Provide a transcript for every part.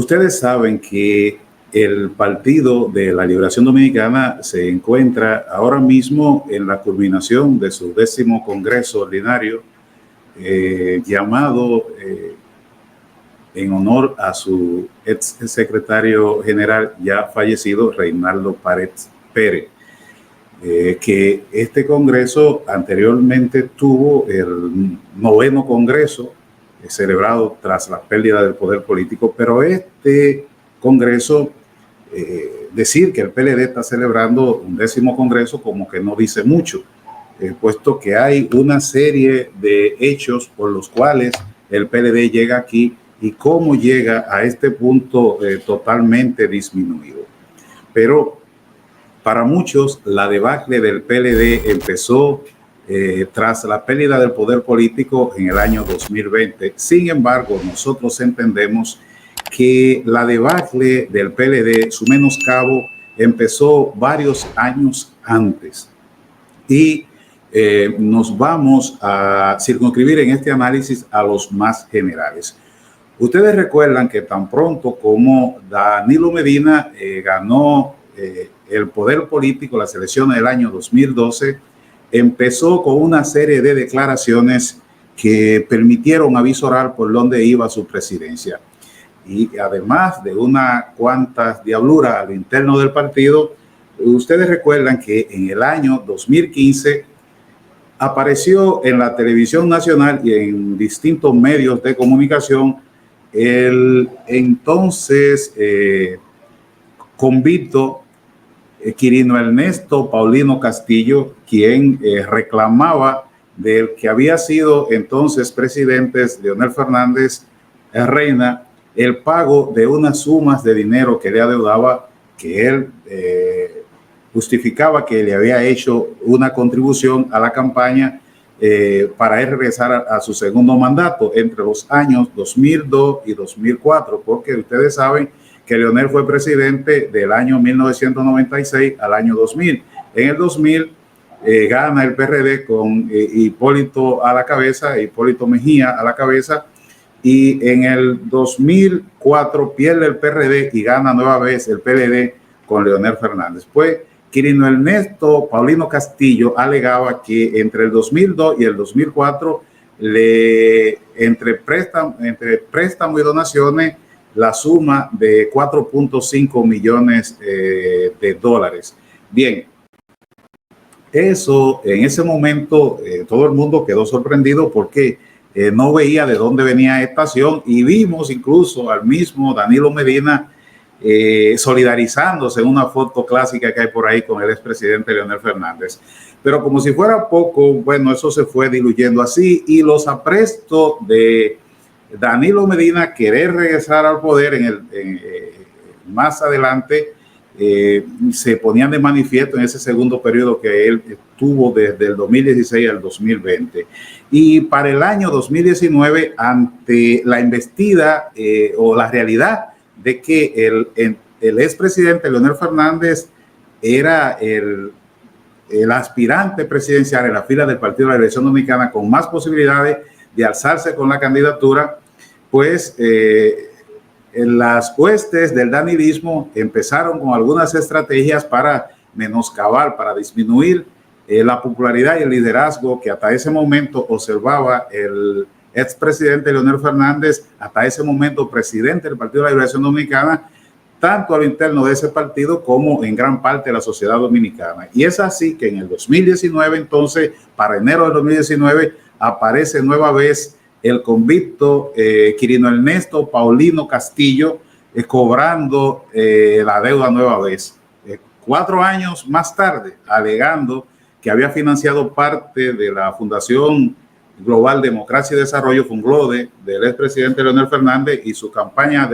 Ustedes saben que el Partido de la Liberación Dominicana se encuentra ahora mismo en la culminación de su 10º Congreso Ordinario, llamado en honor a su ex secretario general ya fallecido, Reinaldo Paredes Pérez, que este Congreso anteriormente tuvo el 9º Congreso, celebrado tras la pérdida del poder político, pero este Congreso, decir que el PLD está celebrando un 10º Congreso como que no dice mucho, puesto que hay una serie de hechos por los cuales el PLD llega aquí y cómo llega a este punto totalmente disminuido. Pero para muchos la debacle del PLD empezó tras la pérdida del poder político en el año 2020. Sin embargo, nosotros entendemos que la debacle del PLD, su menoscabo, empezó varios años antes. Y nos vamos a circunscribir en este análisis a los más generales. Ustedes recuerdan que tan pronto como Danilo Medina ganó el poder político, las elecciones del año 2012, empezó con una serie de declaraciones que permitieron avisorar por dónde iba su presidencia. Y además de unas cuantas diabluras a lo interno del partido, ustedes recuerdan que en el año 2015 apareció en la televisión nacional y en distintos medios de comunicación el entonces convicto Quirino Ernesto Paulino Castillo, quien reclamaba del que había sido entonces presidente Leonel Fernández Reina el pago de unas sumas de dinero que le adeudaba, que él justificaba que le había hecho una contribución a la campaña para él regresar a su segundo mandato entre los años 2002 y 2004, porque ustedes saben que Leonel fue presidente del año 1996 al año 2000. En el 2000 gana el PRD con Hipólito a la cabeza, Hipólito Mejía a la cabeza, y en el 2004 pierde el PRD y gana nueva vez el PLD con Leonel Fernández. Pues Quirino Ernesto Paulino Castillo alegaba que entre el 2002 y el 2004, entre préstamo y donaciones, la suma de 4.5 millones de dólares. Bien, eso en ese momento todo el mundo quedó sorprendido porque no veía de dónde venía esta acción, y vimos incluso al mismo Danilo Medina solidarizándose en una foto clásica que hay por ahí con el expresidente Leonel Fernández. Pero como si fuera poco, bueno, eso se fue diluyendo así, y los aprestos de Danilo Medina querer regresar al poder más adelante se ponían de manifiesto en ese segundo periodo que él tuvo desde el 2016 al 2020. Y para el año 2019, ante la embestida o la realidad de que el expresidente Leonel Fernández era el aspirante presidencial en la fila del Partido de la Liberación Dominicana con más posibilidades de alzarse con la candidatura, pues en las huestes del danilismo empezaron con algunas estrategias para menoscabar, para disminuir la popularidad y el liderazgo que hasta ese momento observaba el expresidente Leonel Fernández, hasta ese momento presidente del Partido de la Liberación Dominicana, tanto al interno de ese partido como en gran parte de la sociedad dominicana. Y es así que en el 2019, entonces, para enero del 2019, aparece nueva vez el convicto Quirino Ernesto Paulino Castillo cobrando la deuda nueva vez. 4 años más tarde, alegando que había financiado parte de la Fundación Global Democracia y Desarrollo, FUNGLODE, del expresidente Leonel Fernández y su campaña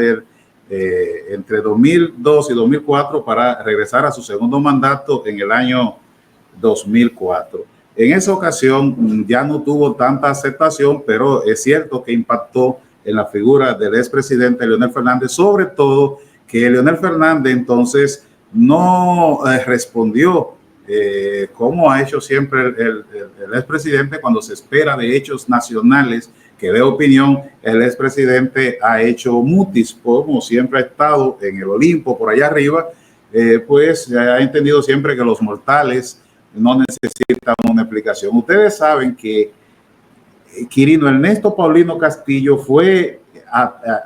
entre 2002 y 2004 para regresar a su segundo mandato en el año 2004. En esa ocasión ya no tuvo tanta aceptación, pero es cierto que impactó en la figura del expresidente Leonel Fernández, sobre todo que Leonel Fernández entonces no respondió como ha hecho siempre el expresidente cuando se espera de hechos nacionales que dé opinión. El expresidente ha hecho mutis, como siempre ha estado en el Olimpo, por allá arriba, pues ha entendido siempre que los mortales no necesitan una explicación. Ustedes saben que Quirino Ernesto Paulino Castillo fue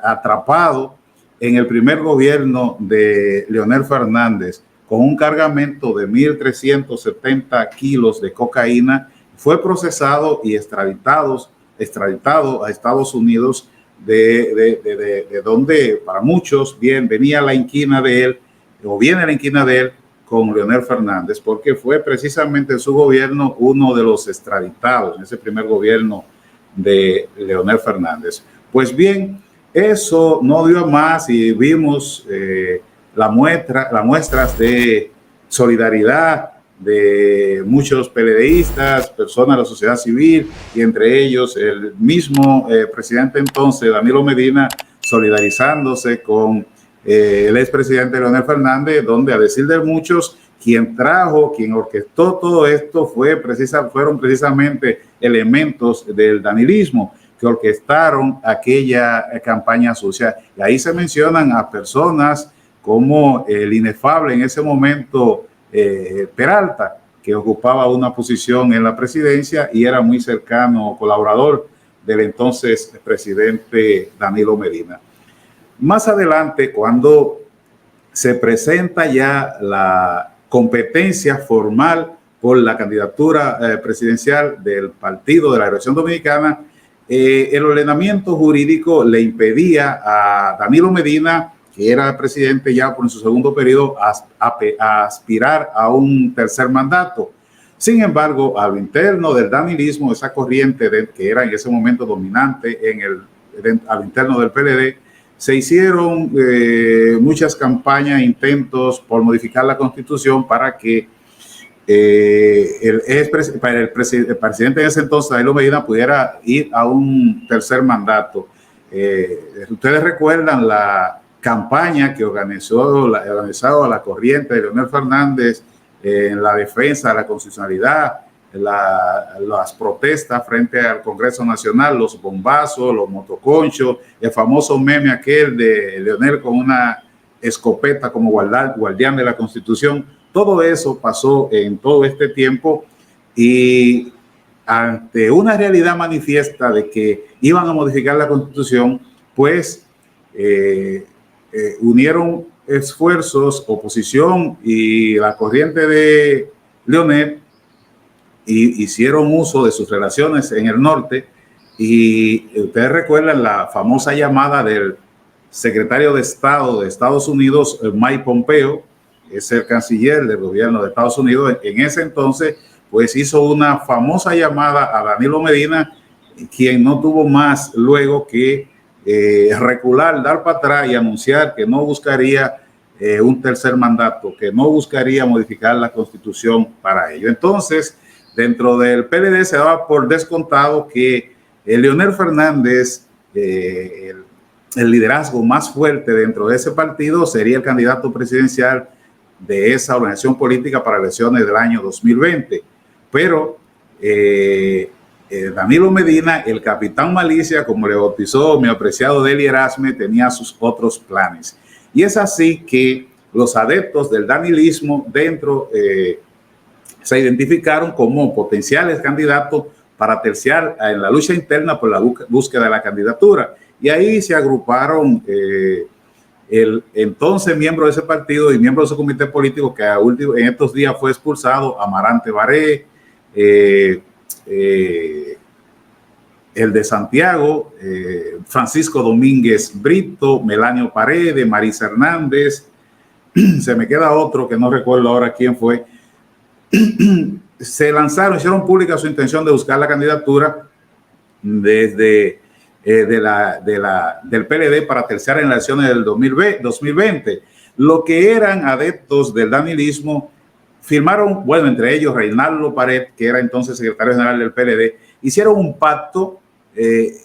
atrapado en el primer gobierno de Leonel Fernández con un cargamento de 1.370 kilos de cocaína. Fue procesado y extraditado a Estados Unidos, de donde para muchos venía la inquina de él, o viene la inquina de él con Leonel Fernández, porque fue precisamente en su gobierno uno de los extraditados, en ese primer gobierno de Leonel Fernández. Pues bien, eso no dio más y vimos las muestras de solidaridad de muchos PLDistas, personas de la sociedad civil, y entre ellos el mismo presidente entonces, Danilo Medina, solidarizándose con el expresidente Leonel Fernández, donde a decir de muchos, quien orquestó todo esto fueron precisamente elementos del danilismo que orquestaron aquella campaña sucia. Y ahí se mencionan a personas como el inefable en ese momento Peralta, que ocupaba una posición en la presidencia y era muy cercano colaborador del entonces presidente Danilo Medina. Más adelante, cuando se presenta ya la competencia formal por la candidatura presidencial del Partido de la Liberación Dominicana, el ordenamiento jurídico le impedía a Danilo Medina, que era presidente ya por su segundo periodo, a aspirar a un tercer mandato. Sin embargo, a lo interno del danilismo, esa corriente que era en ese momento dominante al interno del PLD, se hicieron muchas campañas, intentos por modificar la Constitución para que el presidente en ese entonces, Danilo Medina, pudiera ir a un tercer mandato. Ustedes recuerdan la campaña que organizó la corriente de Leonel Fernández en la defensa de la constitucionalidad, las protestas frente al Congreso Nacional, los bombazos, los motoconchos, el famoso meme aquel de Leonel con una escopeta como guardián de la Constitución. Todo eso pasó en todo este tiempo, y ante una realidad manifiesta de que iban a modificar la Constitución, pues unieron esfuerzos, oposición y la corriente de Leonel, y hicieron uso de sus relaciones en el norte. Y ustedes recuerdan la famosa llamada del secretario de Estado de Estados Unidos, Mike Pompeo, es el canciller del gobierno de Estados Unidos. En ese entonces, pues hizo una famosa llamada a Danilo Medina, quien no tuvo más luego que recular, dar para atrás y anunciar que no buscaría un tercer mandato, que no buscaría modificar la Constitución para ello. Entonces, dentro del PLD se daba por descontado que Leonel Fernández, el liderazgo más fuerte dentro de ese partido, sería el candidato presidencial de esa organización política para elecciones del año 2020. Pero Danilo Medina, el capitán Malicia, como le bautizó mi apreciado Deli Erasme, tenía sus otros planes. Y es así que los adeptos del danilismo dentro se identificaron como potenciales candidatos para terciar en la lucha interna por la búsqueda de la candidatura. Y ahí se agruparon el entonces miembro de ese partido y miembro de ese comité político, que en estos días fue expulsado, Amarante Baré, el de Santiago, Francisco Domínguez Brito, Melanio Paredes, Marisa Hernández, se me queda otro que no recuerdo ahora quién fue. Se lanzaron, hicieron pública su intención de buscar la candidatura desde del PLD para terciar en las elecciones del 2020. Lo que eran adeptos del danilismo firmaron, bueno, entre ellos Reinaldo Pared, que era entonces secretario general del PLD, hicieron un pacto,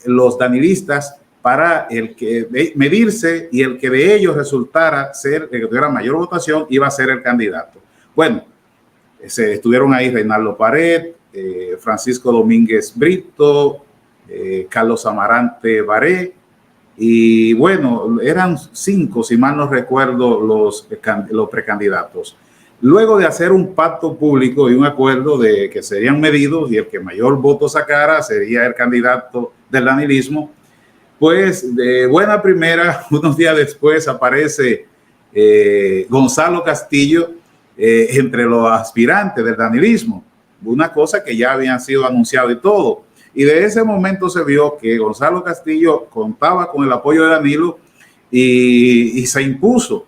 los danilistas, para medirse, y el que de ellos resultara ser el que tuviera mayor votación iba a ser el candidato. Bueno, Estuvieron ahí Reinaldo Pared, Francisco Domínguez Brito, Carlos Amarante Baré, y bueno, eran 5, si mal no recuerdo, los precandidatos. Luego de hacer un pacto público y un acuerdo de que serían medidos y el que mayor voto sacara sería el candidato del danilismo, pues de buena primera, unos días después aparece Gonzalo Castillo entre los aspirantes del danilismo, una cosa que ya habían sido anunciado y todo. Y de ese momento se vio que Gonzalo Castillo contaba con el apoyo de Danilo y se impuso.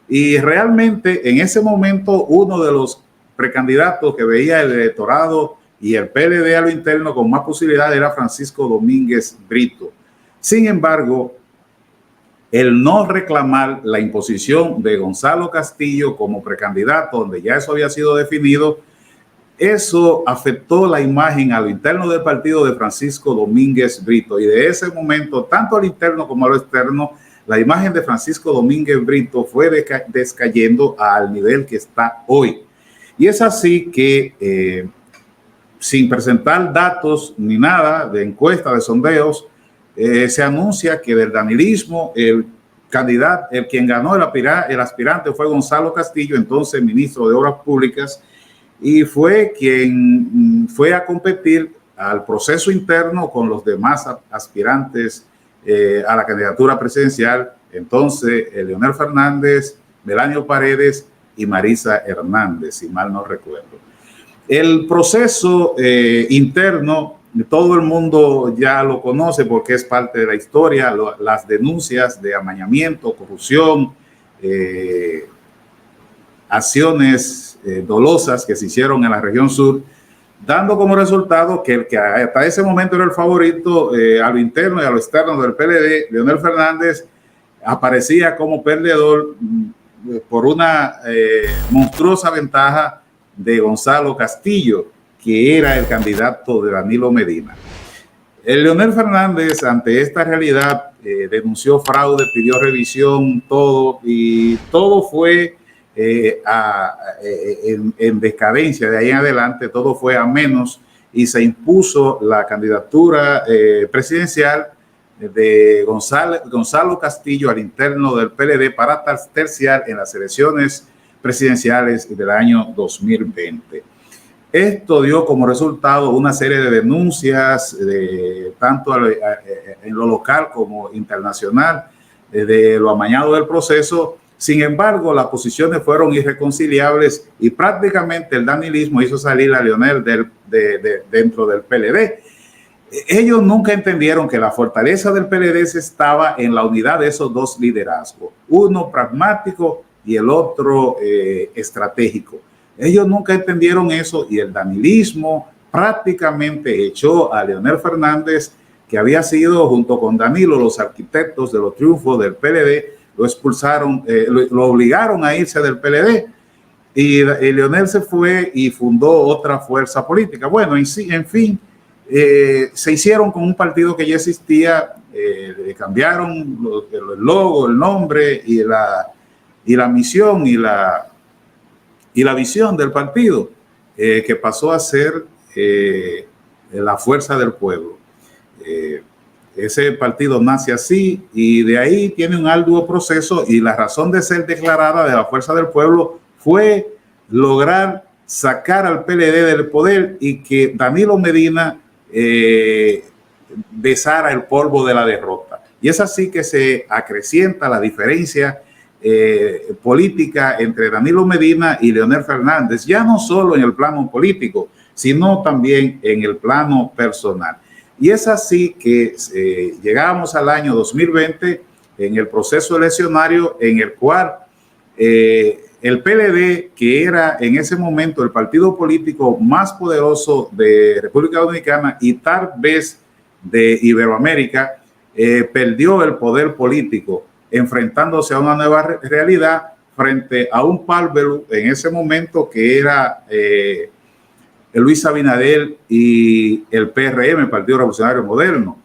Y realmente en ese momento uno de los precandidatos que veía el electorado y el PLD a lo interno con más posibilidad era Francisco Domínguez Brito. Sin embargo, el no reclamar la imposición de Gonzalo Castillo como precandidato, donde ya eso había sido definido, eso afectó la imagen a lo interno del partido de Francisco Domínguez Brito. Y de ese momento, tanto al interno como a lo externo, la imagen de Francisco Domínguez Brito fue descayendo al nivel que está hoy. Y es así que, sin presentar datos ni nada de encuesta, de sondeos, se anuncia que del danilismo, quien ganó el aspirante fue Gonzalo Castillo, entonces ministro de Obras Públicas, y fue quien fue a competir al proceso interno con los demás aspirantes a la candidatura presidencial, entonces Leonel Fernández, Melanio Paredes y Marisa Hernández, si mal no recuerdo. El proceso interno, todo el mundo ya lo conoce porque es parte de la historia, las denuncias de amañamiento, corrupción, acciones dolosas que se hicieron en la región sur, dando como resultado que el que hasta ese momento era el favorito a lo interno y a lo externo del PLD, Leonel Fernández, aparecía como perdedor por una monstruosa ventaja de Gonzalo Castillo, que era el candidato de Danilo Medina. El Leonel Fernández, ante esta realidad, denunció fraude, pidió revisión, todo, y todo fue en decadencia. De ahí en adelante todo fue a menos y se impuso la candidatura presidencial de Gonzalo Castillo al interno del PLD para terciar en las elecciones presidenciales del año 2020. Esto dio como resultado una serie de denuncias, tanto en lo local como internacional, de lo amañado del proceso. Sin embargo, las posiciones fueron irreconciliables y prácticamente el danilismo hizo salir a Leonel dentro del PLD. Ellos nunca entendieron que la fortaleza del PLD estaba en la unidad de esos dos liderazgos, uno pragmático y el otro estratégico. Ellos nunca entendieron eso y el danilismo prácticamente echó a Leonel Fernández, que había sido junto con Danilo los arquitectos de los triunfos del PLD. Lo expulsaron, lo obligaron a irse del PLD y Leonel se fue y fundó otra fuerza política. Bueno, en fin, se hicieron con un partido que ya existía, le cambiaron el logo, el nombre y la misión y la visión del partido, que pasó a ser la Fuerza del Pueblo. Ese partido nace así y de ahí tiene un arduo proceso, y la razón de ser declarada de la Fuerza del Pueblo fue lograr sacar al PLD del poder y que Danilo Medina besara el polvo de la derrota. Y es así que se acrecienta la diferencia política entre Danilo Medina y Leonel Fernández, ya no solo en el plano político, sino también en el plano personal. Y es así que llegamos al año 2020 en el proceso eleccionario en el cual el PLD, que era en ese momento el partido político más poderoso de República Dominicana y tal vez de Iberoamérica, perdió el poder político, enfrentándose a una nueva realidad frente a un Palbelu en ese momento que era Luis Abinader y el PRM, el Partido Revolucionario Moderno.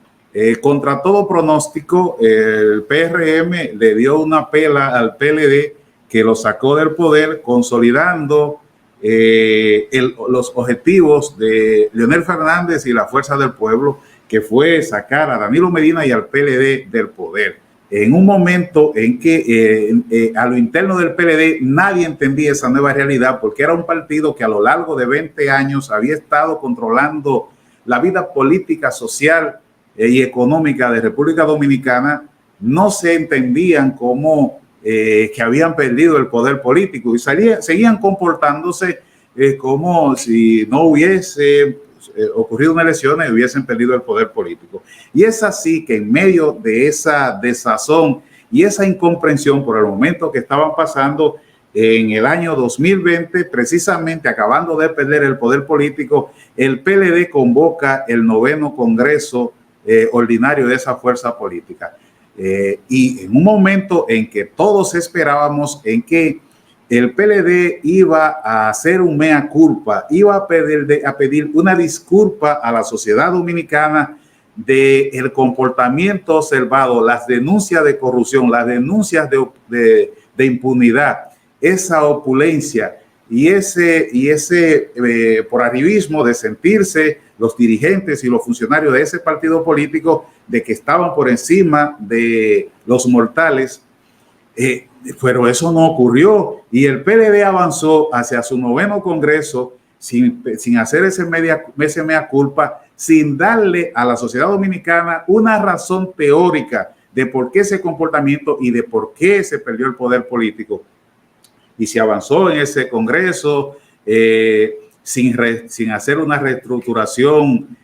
Contra todo pronóstico, el PRM le dio una pela al PLD que lo sacó del poder, consolidando los objetivos de Leonel Fernández y la Fuerza del Pueblo, que fue sacar a Danilo Medina y al PLD del poder. En un momento en que a lo interno del PLD nadie entendía esa nueva realidad, porque era un partido que a lo largo de 20 años había estado controlando la vida política, social y económica de República Dominicana. No se entendían como que habían perdido el poder político y seguían comportándose como si no hubiese ocurrido una elección y hubiesen perdido el poder político. Y es así que en medio de esa desazón y esa incomprensión por el momento que estaban pasando en el año 2020, precisamente acabando de perder el poder político, el PLD convoca el 9º Congreso ordinario de esa fuerza política. Y en un momento en que todos esperábamos en que el PLD iba a hacer un mea culpa, iba a pedir una disculpa a la sociedad dominicana del comportamiento observado, las denuncias de corrupción, las denuncias de impunidad, esa opulencia y ese por arribismo de sentirse los dirigentes y los funcionarios de ese partido político de que estaban por encima de los mortales. Pero eso no ocurrió y el PLD avanzó hacia su 9º Congreso sin hacer ese mea culpa, sin darle a la sociedad dominicana una razón teórica de por qué ese comportamiento y de por qué se perdió el poder político. Y se avanzó en ese Congreso sin hacer una reestructuración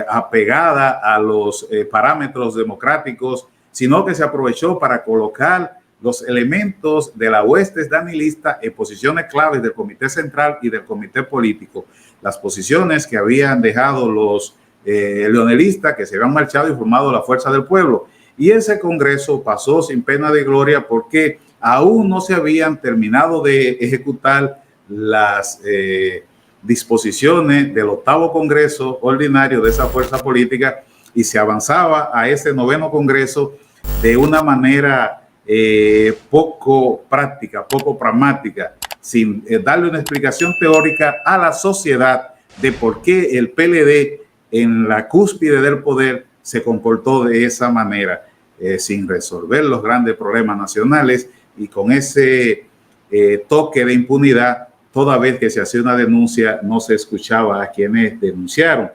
apegada a los parámetros democráticos, sino que se aprovechó para colocar los elementos de la hueste danilista en posiciones claves del Comité Central y del Comité Político, las posiciones que habían dejado los leonelistas que se habían marchado y formado la Fuerza del Pueblo. Y ese Congreso pasó sin pena de gloria porque aún no se habían terminado de ejecutar las disposiciones del 8º Congreso ordinario de esa fuerza política y se avanzaba a ese 9º Congreso de una manera poco práctica, poco pragmática, sin darle una explicación teórica a la sociedad de por qué el PLD en la cúspide del poder se comportó de esa manera, sin resolver los grandes problemas nacionales y con ese toque de impunidad. Toda vez que se hacía una denuncia no se escuchaba a quienes denunciaron.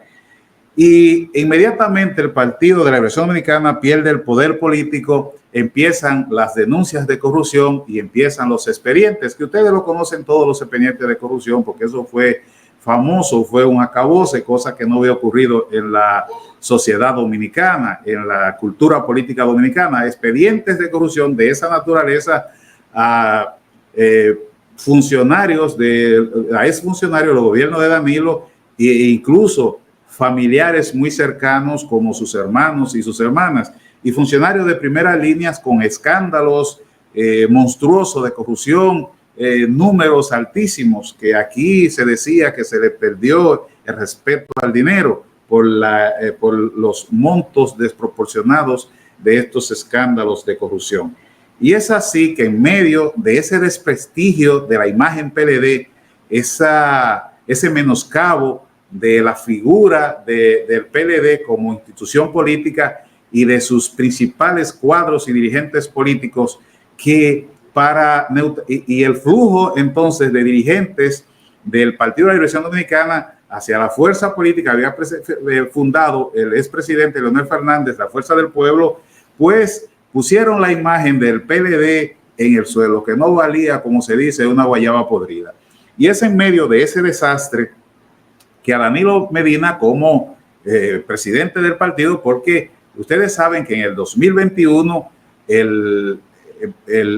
Y inmediatamente el Partido de la Liberación Dominicana pierde el poder político, empiezan las denuncias de corrupción y empiezan los expedientes, que ustedes lo conocen todos los expedientes de corrupción, porque eso fue famoso, fue un acabose, cosa que no había ocurrido en la sociedad dominicana, en la cultura política dominicana, expedientes de corrupción de esa naturaleza a funcionarios, a exfuncionarios del gobierno de Danilo e incluso familiares muy cercanos como sus hermanos y sus hermanas y funcionarios de primera línea con escándalos monstruosos de corrupción, números altísimos, que aquí se decía que se le perdió el respeto al dinero por los montos desproporcionados de estos escándalos de corrupción. Y es así que en medio de ese desprestigio de la imagen PLD, ese menoscabo de la figura del PLD como institución política y de sus principales cuadros y dirigentes políticos, y el flujo entonces de dirigentes del Partido de la Liberación Dominicana hacia la fuerza política había fundado el expresidente Leonel Fernández, la Fuerza del Pueblo, pues pusieron la imagen del PLD en el suelo, que no valía, como se dice, una guayaba podrida. Y es en medio de ese desastre que a Danilo Medina como presidente del partido, porque ustedes saben que en el 2021 el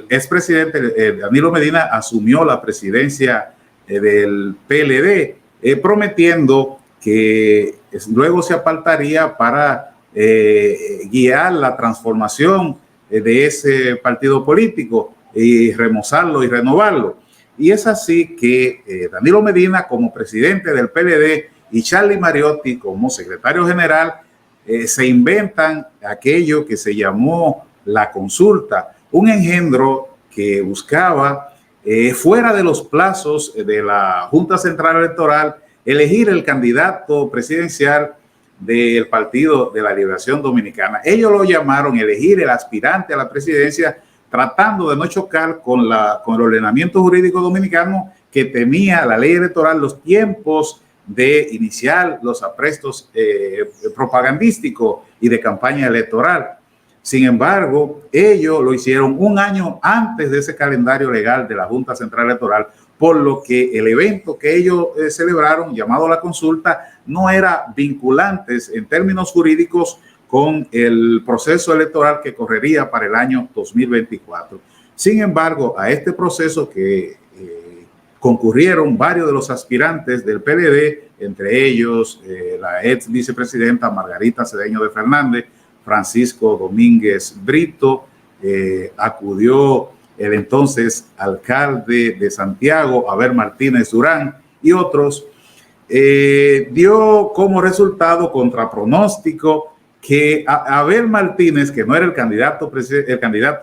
expresidente Danilo Medina asumió la presidencia del PLD, prometiendo que luego se apartaría para guiar la transformación de ese partido político y remozarlo y renovarlo. Y es así que Danilo Medina como presidente del PLD y Charlie Mariotti como secretario general se inventan aquello que se llamó la consulta, un engendro que buscaba fuera de los plazos de la Junta Central Electoral, elegir el candidato presidencial del Partido de la Liberación Dominicana. Ellos lo llamaron elegir el aspirante a la presidencia, tratando de no chocar con el ordenamiento jurídico dominicano, que temía la ley electoral los tiempos de iniciar los aprestos propagandísticos y de campaña electoral. Sin embargo, ellos lo hicieron un año antes de ese calendario legal de la Junta Central Electoral, por lo que el evento que ellos celebraron, llamado la consulta, no era vinculante en términos jurídicos con el proceso electoral que correría para el año 2024. Sin embargo, a este proceso que concurrieron varios de los aspirantes del PLD, entre ellos la ex vicepresidenta Margarita Cedeño de Fernández, Francisco Domínguez Brito, acudió el entonces alcalde de Santiago, Abel Martínez Durán, y otros. Dio como resultado contra pronóstico que Abel Martínez, que no era el candidato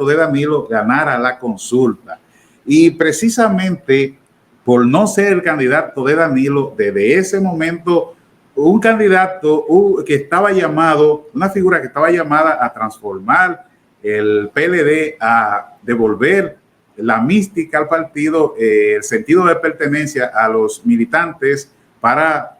de Danilo, ganara la consulta. Y precisamente por no ser el candidato de Danilo, desde ese momento, un candidato que estaba llamado, una figura que estaba llamada a transformar el PLD, a devolver la mística al partido, el sentido de pertenencia a los militantes para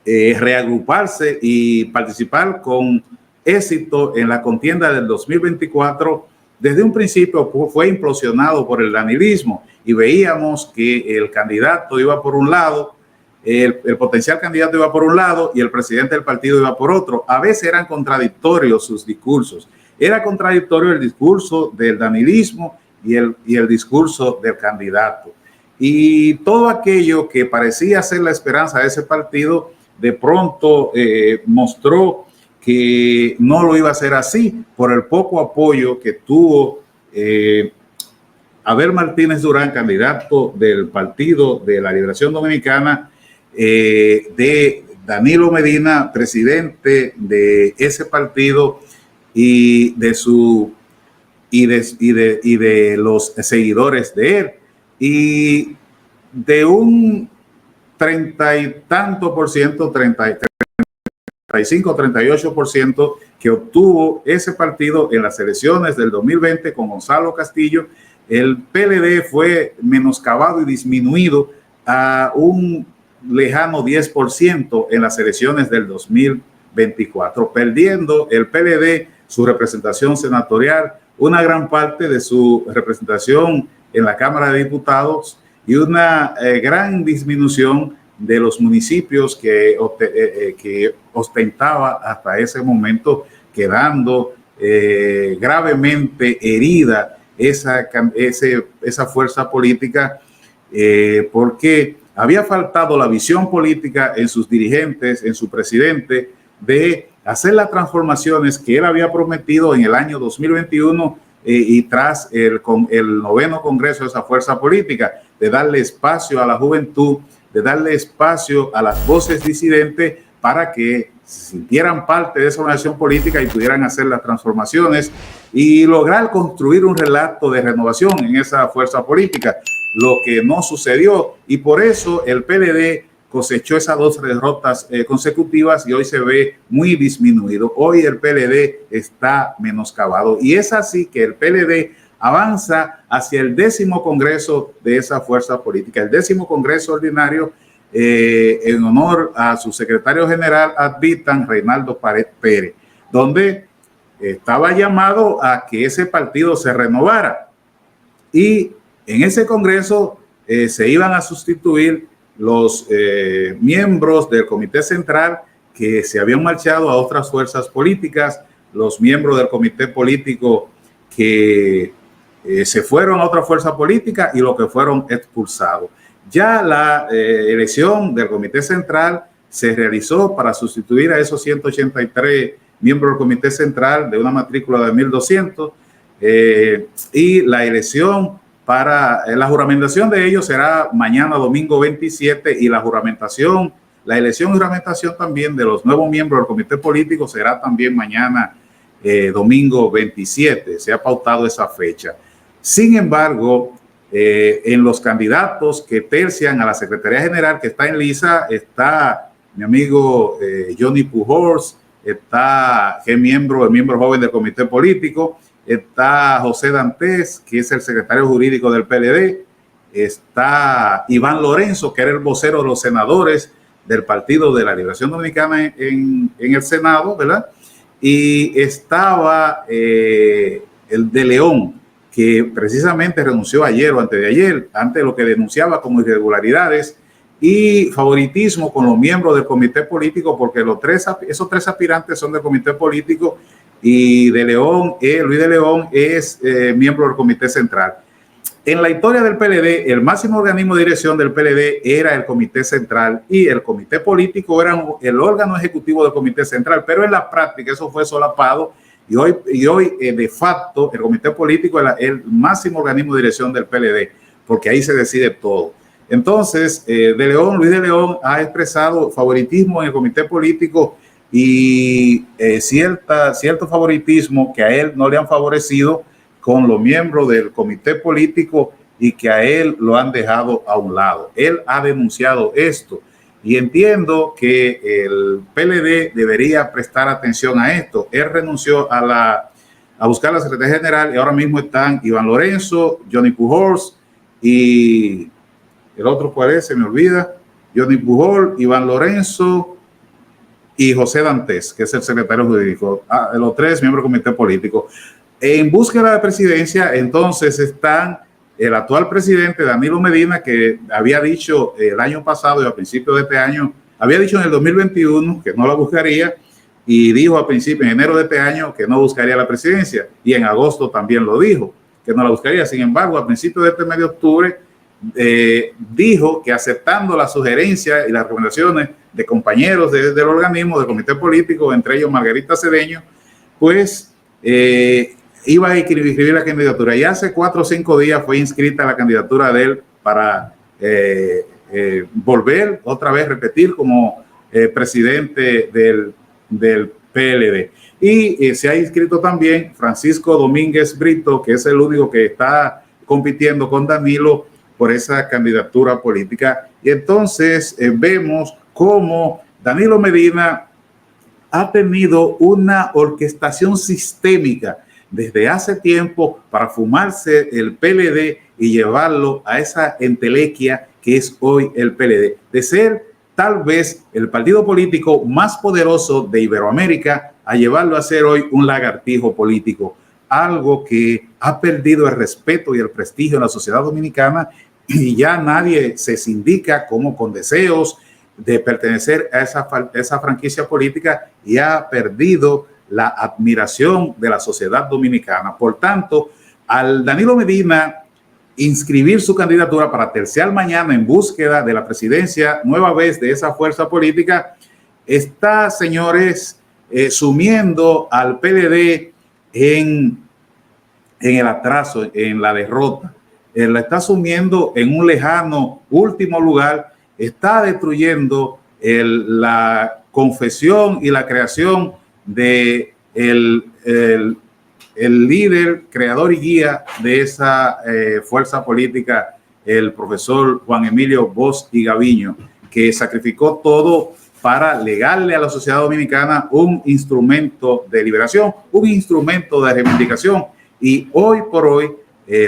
reagruparse y participar con éxito en la contienda del 2024, desde un principio fue implosionado por el danilismo y veíamos que el candidato iba por un lado, el potencial candidato iba por un lado y el presidente del partido iba por otro. A veces eran contradictorios sus discursos. Era contradictorio el discurso del danilismo y el discurso del candidato. Y todo aquello que parecía ser la esperanza de ese partido, de pronto mostró que no lo iba a hacer así por el poco apoyo que tuvo Abel Martínez Durán, candidato del Partido de la Liberación Dominicana, de Danilo Medina, presidente de ese partido, y de los seguidores de él, y de un 30 y tanto por ciento, 35, 38% que obtuvo ese partido en las elecciones del 2020 con Gonzalo Castillo, el PLD fue menoscabado y disminuido a un lejano 10% en las elecciones del 2024, perdiendo el PLD su representación senatorial, una gran parte de su representación en la Cámara de Diputados y una gran disminución de los municipios que ostentaba hasta ese momento, quedando gravemente herida esa fuerza política, porque había faltado la visión política en sus dirigentes, en su presidente, de hacer las transformaciones que él había prometido en el año 2021 y tras el 9º Congreso de esa fuerza política, de darle espacio a la juventud, de darle espacio a las voces disidentes para que se sintieran parte de esa organización política y pudieran hacer las transformaciones y lograr construir un relato de renovación en esa fuerza política, lo que no sucedió, y por eso el PLD cosechó esas 2 derrotas consecutivas y hoy se ve muy disminuido. Hoy el PLD está menoscabado y es así que el PLD avanza hacia el 10º Congreso de esa fuerza política, el 10º Congreso Ordinario, en honor a su secretario general ad vitam, Reinaldo Pared Pérez, donde estaba llamado a que ese partido se renovara. Y en ese Congreso se iban a sustituir los miembros del Comité Central que se habían marchado a otras fuerzas políticas, los miembros del Comité Político que se fueron a otra fuerza política y los que fueron expulsados. Ya la elección del Comité Central se realizó para sustituir a esos 183 miembros del Comité Central de una matrícula de 1.200 y la elección para la juramentación de ellos será mañana domingo 27 y la elección y juramentación también de los nuevos miembros del comité político será también mañana domingo 27. Se ha pautado esa fecha. Sin embargo, En los candidatos que tercian a la Secretaría General, que está en lisa, está mi amigo Johnny Pujols, está el miembro joven del comité político, está José Dantes, que es el secretario jurídico del PLD, está Iván Lorenzo, que era el vocero de los senadores del Partido de la Liberación Dominicana en el Senado, ¿verdad? Y estaba el de León, que precisamente renunció ayer o antes de ayer, ante lo que denunciaba como irregularidades y favoritismo con los miembros del comité político, porque esos tres aspirantes son del comité político y de León, Luis de León es miembro del comité central. En la historia del PLD, el máximo organismo de dirección del PLD era el comité central y el comité político era el órgano ejecutivo del comité central, pero en la práctica eso fue solapado y hoy de facto el comité político es el máximo organismo de dirección del PLD, porque ahí se decide todo. Entonces, Luis de León ha expresado favoritismo en el comité político y cierto favoritismo que a él no le han favorecido con los miembros del comité político y que a él lo han dejado a un lado. Él ha denunciado esto y entiendo que el PLD debería prestar atención a esto. Él renunció a buscar la Secretaría General y ahora mismo están Iván Lorenzo, Johnny Pujols y el otro, ¿cuál es? Se me olvida. Johnny Pujols, Iván Lorenzo y José Dantes, que es el secretario jurídico. Los tres miembros del comité político. En búsqueda de presidencia, entonces están el actual presidente Danilo Medina, que había dicho el año pasado y a principios de este año, había dicho en el 2021 que no la buscaría y dijo a principios, en enero de este año, que no buscaría la presidencia y en agosto también lo dijo, que no la buscaría. Sin embargo, a principios de este mes de octubre dijo que aceptando las sugerencias y las recomendaciones de compañeros del organismo, del comité político, entre ellos Margarita Cedeño, pues iba a inscribir la candidatura. Y hace 4 o 5 días fue inscrita la candidatura de él para volver otra vez, repetir como presidente del PLD. Y se ha inscrito también Francisco Domínguez Brito, que es el único que está compitiendo con Danilo por esa candidatura política. Y entonces vemos cómo Danilo Medina ha tenido una orquestación sistémica desde hace tiempo para fumarse el PLD y llevarlo a esa entelequia que es hoy el PLD, de ser tal vez el partido político más poderoso de Iberoamérica a llevarlo a ser hoy un lagartijo político, algo que ha perdido el respeto y el prestigio en la sociedad dominicana y ya nadie se sindica como con deseos de pertenecer a esa franquicia política y ha perdido la admiración de la sociedad dominicana. Por tanto, al Danilo Medina inscribir su candidatura para terciar mañana en búsqueda de la presidencia, nueva vez de esa fuerza política, está, señores, sumiendo al PLD en el atraso, en la derrota. La está sumiendo en un lejano último lugar, está destruyendo la confesión y la creación de el líder, creador y guía de esa fuerza política, el profesor Juan Emilio Bosch y Gaviño, que sacrificó todo para legarle a la sociedad dominicana un instrumento de liberación, un instrumento de reivindicación. Y hoy por hoy,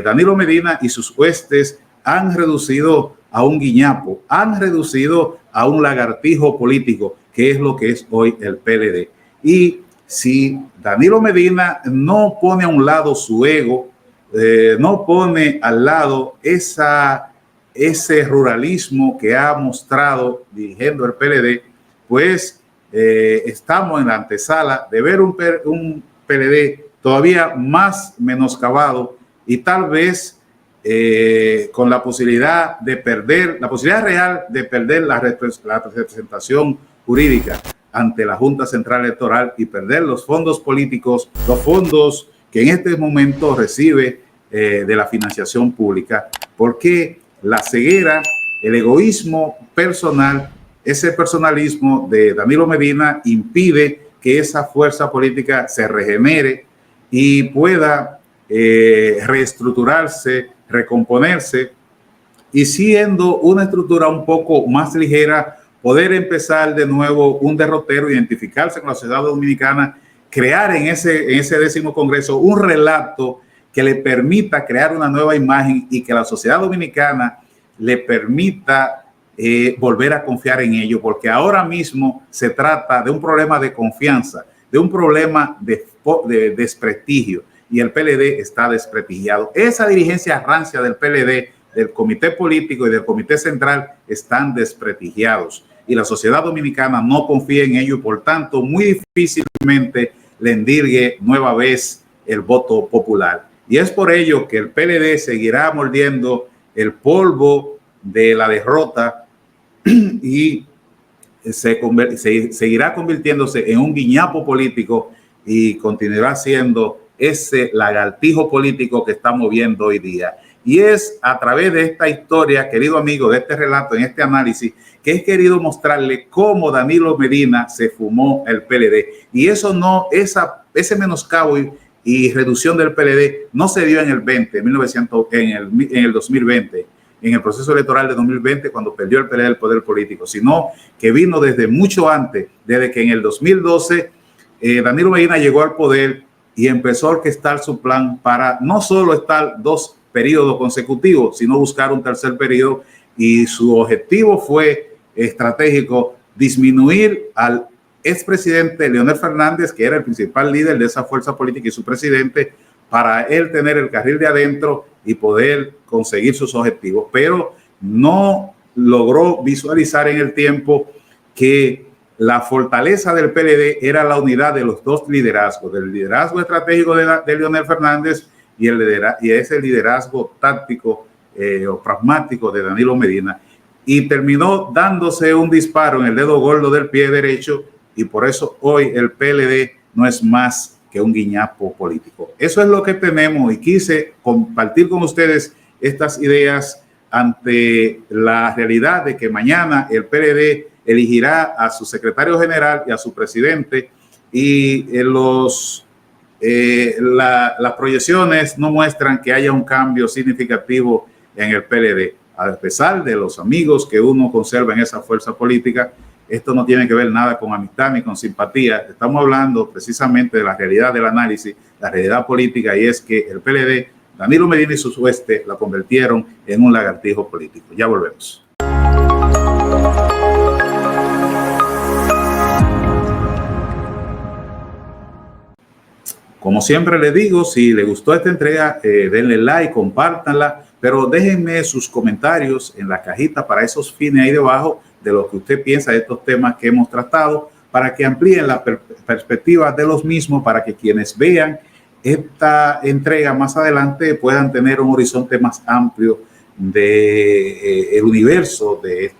Danilo Medina y sus huestes han reducido a un guiñapo, han reducido a un lagartijo político, que es lo que es hoy el PLD. Y si Danilo Medina no pone a un lado su ego, no pone al lado ese ruralismo que ha mostrado dirigiendo el PLD, pues estamos en la antesala de ver un PLD todavía más menoscabado y tal vez con la posibilidad de perder, la posibilidad real de perder la representación jurídica ante la Junta Central Electoral y perder los fondos políticos, los fondos que en este momento recibe de la financiación pública, porque la ceguera, el egoísmo personal, ese personalismo de Danilo Medina impide que esa fuerza política se regenere y pueda reestructurarse recomponerse y, siendo una estructura un poco más ligera, poder empezar de nuevo un derrotero, identificarse con la sociedad dominicana, crear en ese 10º Congreso un relato que le permita crear una nueva imagen y que la sociedad dominicana le permita volver a confiar en ello, porque ahora mismo se trata de un problema de confianza, de un problema de desprestigio, y el PLD está desprestigiado. Esa dirigencia rancia del PLD, del comité político y del comité central están desprestigiados, y la sociedad dominicana no confía en ello, y por tanto muy difícilmente le endirgue nueva vez el voto popular. Y es por ello que el PLD seguirá mordiendo el polvo de la derrota y seguirá convirtiéndose en un guiñapo político y continuará siendo ese lagartijo político que estamos viendo hoy día. Y es a través de esta historia, querido amigo, de este relato, en este análisis, que he querido mostrarle cómo Danilo Medina se fumó el PLD. Y eso no, ese menoscabo y reducción del PLD no se dio en el 2020, en el proceso electoral de 2020, cuando perdió el PLD el poder político, sino que vino desde mucho antes, desde que en el 2012 Danilo Medina llegó al poder y empezó a orquestar su plan para no solo estar 2 periodos consecutivos, sino buscar un tercer periodo, y su objetivo fue estratégico: disminuir al expresidente Leonel Fernández, que era el principal líder de esa fuerza política y su presidente, para él tener el carril de adentro y poder conseguir sus objetivos. Pero no logró visualizar en el tiempo que la fortaleza del PLD era la unidad de los 2 liderazgos, del liderazgo estratégico de Leonel Fernández y ese liderazgo táctico o pragmático de Danilo Medina, y terminó dándose un disparo en el dedo gordo del pie derecho, y por eso hoy el PLD no es más que un guiñapo político. Eso es lo que tenemos, y quise compartir con ustedes estas ideas ante la realidad de que mañana el PLD elegirá a su secretario general y a su presidente, y las proyecciones no muestran que haya un cambio significativo en el PLD. A pesar de los amigos que uno conserva en esa fuerza política, esto no tiene que ver nada con amistad ni con simpatía. Estamos hablando precisamente de la realidad del análisis, la realidad política, y es que el PLD, Danilo Medina y su hueste, la convirtieron en un lagartijo político. Ya volvemos. Como siempre le digo, si le gustó esta entrega, denle like, compártanla, pero déjenme sus comentarios en la cajita para esos fines ahí debajo de lo que usted piensa de estos temas que hemos tratado, para que amplíen la perspectiva de los mismos, para que quienes vean esta entrega más adelante puedan tener un horizonte más amplio de el universo de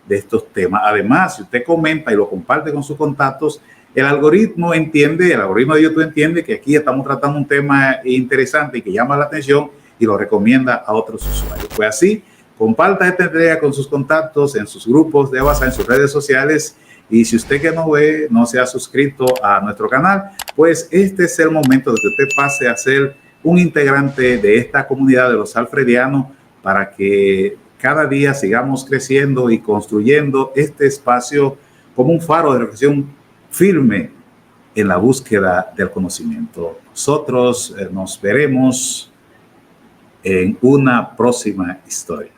estos temas. Además, si usted comenta y lo comparte con sus contactos, el algoritmo de YouTube entiende que aquí estamos tratando un tema interesante y que llama la atención, y lo recomienda a otros usuarios. Pues así, comparta esta entrega con sus contactos, en sus grupos de WhatsApp, en sus redes sociales. Y si usted que no ve, no se ha suscrito a nuestro canal, pues este es el momento de que usted pase a ser un integrante de esta comunidad de los alfredianos, para que cada día sigamos creciendo y construyendo este espacio como un faro de reflexión firme en la búsqueda del conocimiento. Nosotros nos veremos en una próxima historia.